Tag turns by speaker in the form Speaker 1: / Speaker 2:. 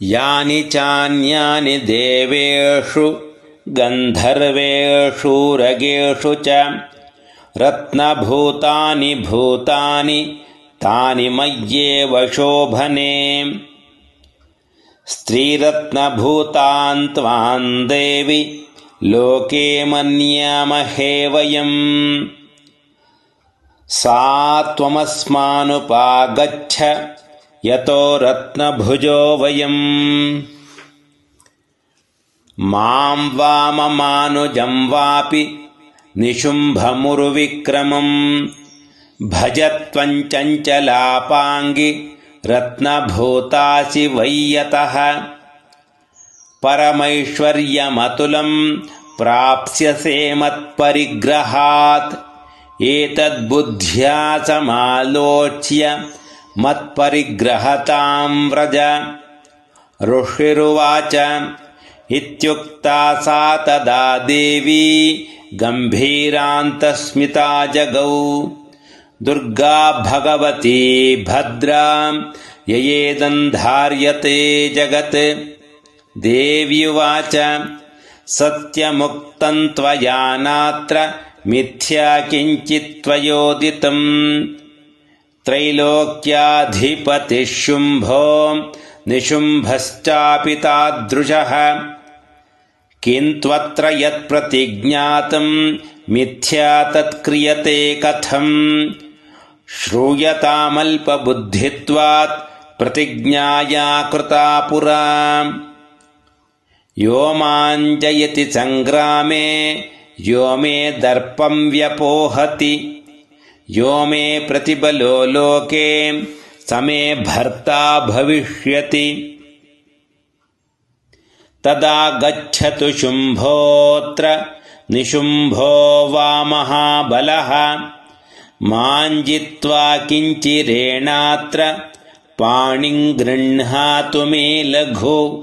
Speaker 1: यानि चान्यानि देवेषु गन्धर्वेषु रगेषु च रत्नभूतानि भूतानि तानि मय्येव शोभने। स्त्रीरत्नभूतान् त्वां देवि लोके मन्यामहे वयम्। सा त्वमस्मानुपागच्छ यतो रत्नभुजो वयम्। मां वाममानुजं वापि निशुम्भमुरुविक्रमम् भज त्वं चञ्चलापाङ्गि रत्नभूतासि वै यतः। परमैश्वर्यमतुलं प्राप्स्यसे मत्परिग्रहात् एतद्बुद्ध्या समालोच्य मत्परिग्रहतां व्रज। ऋषिरुवाच इत्युक्ता सा तदा देवी गम्भीरान्तस्मिता जगौ। दुर्गा भगवती भद्रा ययेदन्धार्यते जगत्। देव्युवाच सत्यमुक्तं त्वया नात्र मिथ्या किञ्चित् त्वयोदितम्। त्रैलोक्याधिपतिः शुम्भो निशुम्भश्चापि तादृशः। किन्त्वत्र यत्प्रतिज्ञातं मिथ्या तत्क्रियते कथम्। श्रूयतामल्पबुद्धित्वात् प्रतिज्ञाया कृता पुरा। यो मां जयति सङ्ग्रामे यो मे दर्पं व्यपोहति। यो मे प्रतिबलो लोके स मे भर्ता भविष्यति। तदा गच्छतु शुम्भोऽत्र निशुम्भो वा महाबलः। मां जित्वा किञ्चिरेणात्र पाणिं गृह्णातु मे लघु।